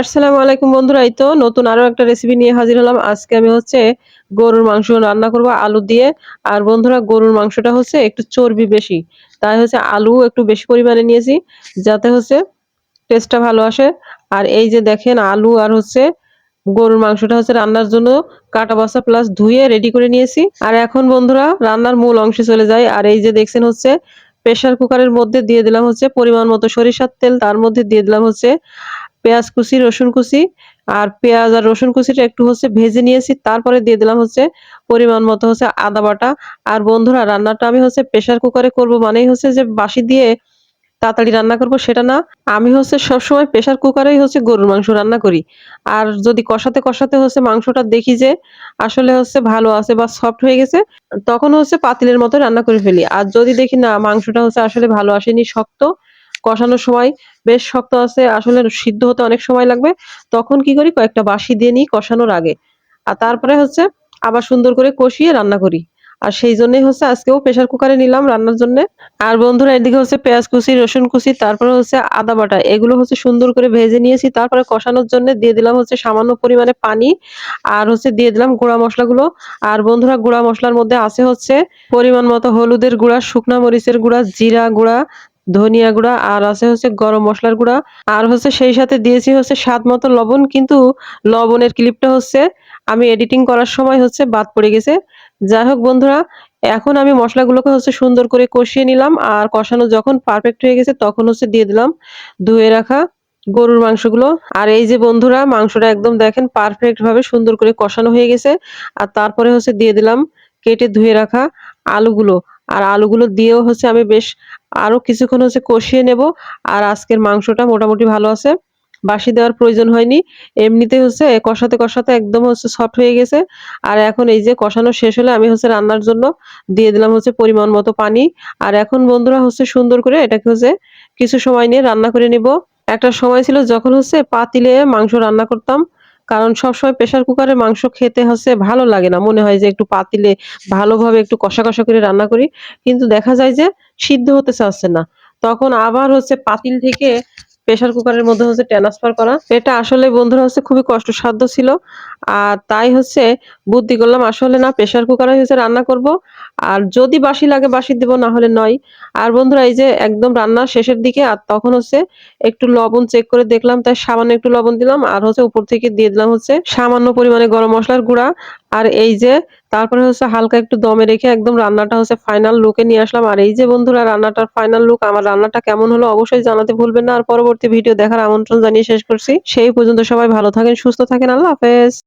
আসসালামু আলাইকুম বন্ধুরা। এই তো নতুন আরো একটা রেসিপি নিয়ে হাজির হলাম। আজকে আমি গরুর মাংস রান্না করব আলু দিয়ে। আর বন্ধুরা গরুর মাংসটা একটু চর্বি বেশি। তাই আলু একটু বেশি পরিমাণে নিয়েছি যাতে টেস্টটা ভালো আসে। আর এই যে দেখেন আলু আর গরুর মাংসটা রান্নার জন্য কাটা বাছা প্লাস ধুয়ে রেডি করে নিয়েছি। আর এখন বন্ধুরা রান্নার মূল অংশে চলে যাই। আর এই যে দেখছেন প্রেসার কুকারের মধ্যে দিয়ে দিলাম পরিমাণ মতো সরিষার তেল, তার মধ্যে দিয়ে দিলাম পেঁয়াজ কুচি, রসুন কুচি। আর পেঁয়াজ আর রসুন কুচিটা একটু ভেজে নিয়েছি। তারপরে দিয়ে দিলাম পরিমাণ মতো আদা বাটা। আর বন্ধুরা রান্নাটা আমি প্রেসার কুকারে করব মানেই যে বাঁশি দিয়ে তাড়াতাড়ি রান্না করব সেটা না। আমি সবসময় প্রেসার কুকারেই গরুর মাংস রান্না করি। আর যদি কষাতে, কষাতে মাংসটা দেখি যে আসলে ভালো আছে বা সফট হয়ে গেছে, তখন পাতিলের মতো রান্না করে ফেলি। আর যদি দেখি না মাংসটা আসলে ভালো আসেনি, শক্ত, কষানোর সময় বেশ শক্ত আছে, আসলে সিদ্ধ হতে অনেক সময় লাগবে, তখন কি করি কয়েকটা বাঁশি দিয়ে নিই কষানোর আগে। আর তারপরে আবার সুন্দর করে কষিয়ে রান্না করি। আর সেই জন্যই আজকেও প্রেসার কুকারে নিলাম রান্নার জন্য। আর বন্ধুরা এদিকে পেঁয়াজ কুচি, রসুন কুচি, তারপরে আদা বাটা, এগুলো সুন্দর করে ভেজে নিয়েছি। তারপরে কষানোর জন্য দিয়ে দিলাম সামান্য পরিমাণে পানি। আর দিয়ে দিলাম গুঁড়া মশলাগুলো। আর বন্ধুরা গুঁড়া মশলার মধ্যে আছে পরিমাণ মতো হলুদের গুঁড়া, শুকনা মরিচের গুঁড়া, জিরা গুঁড়া, ধনিয়া গুঁড়া, আর আছে গরম মশলার গুঁড়া। আর সেই সাথে দিয়েছি স্বাদ মতো লবণ। কিন্তু লবণের ক্লিপটা আমি এডিটিং করার সময় বাদ পড়ে গেছে। যাই হোক বন্ধুরা, এখন আমি মসলাগুলোকে সুন্দর করে কষিয়ে নিলাম। আর কষানো যখন পারফেক্ট হয়ে গেছে তখন দিয়ে দিলাম ধুয়ে রাখা গরুর মাংসগুলো। আর এই যে বন্ধুরা মাংসটা একদম দেখেন পারফেক্ট ভাবে সুন্দর করে কষানো হয়ে গেছে। আর তারপরে দিয়ে দিলাম কেটে ধুয়ে রাখা আলুগুলো। আর আলুগুলো দিয়েও আমি বেশ আরো কিছুক্ষণ কষিয়ে নেব। আর আজকের মাংসটা মোটামুটি ভালো আছে, বাসি দেওয়ার প্রয়োজন হয়নি। এমনিতে কষাতে কষাতে একদম সফট হয়ে গেছে। আর এখন এই যে কষানো শেষ হলে আমি রান্নার জন্য দিয়ে দিলাম পরিমাণ মতো পানি। আর এখন বন্ধুরা সুন্দর করে এটাকে কিছু সময় নিয়ে রান্না করে নিব। একটা সময় ছিল যখন পাতিলে মাংস রান্না করতাম, কারণ সবসময় প্রেসার কুকারে মাংস খেতে ভালো লাগে না, মনে হয় যে একটু পাতিলে ভালোভাবে একটু কষা কষা করে রান্না করি। কিন্তু দেখা যায় যে সিদ্ধ হতে চাচ্ছে না, তখন আবার পাতিল থেকে প্রেসার কুকারের মধ্যে ট্রান্সফার করা। এটা আসলে বন্ধুরা খুবই কষ্টসাধ্য ছিল। আর তাই বুদ্ধি করলাম আসলে না, প্রেসার কুকারে রান্না করব। আর যদি বাসি লাগে বাসি দিব, না হলে নয়। আর বন্ধুরা এই যে একদম রান্নার শেষের দিকে, আর তখন একটু লবণ চেক করে দেখলাম, তাই সামান্য একটু লবণ দিলাম। আর উপর থেকে দিয়ে দিলাম সামান্য পরিমাণে গরম মশলার গুঁড়া। আর এই যে তারপরে হালকা একটু দমে রেখে একদম রান্নাটা ফাইনাল লুকে নিয়ে আসলাম। আর এই যে বন্ধুরা রান্নাটার ফাইনাল লুক। আমার রান্নাটা কেমন হলো অবশ্যই জানাতে ভুলবেন না। আর পরবর্তী ভিডিও দেখার আমন্ত্রণ জানিয়ে শেষ করছি। সেই পর্যন্ত সবাই ভালো থাকেন, সুস্থ থাকেন। আল্লাহ হাফেজ।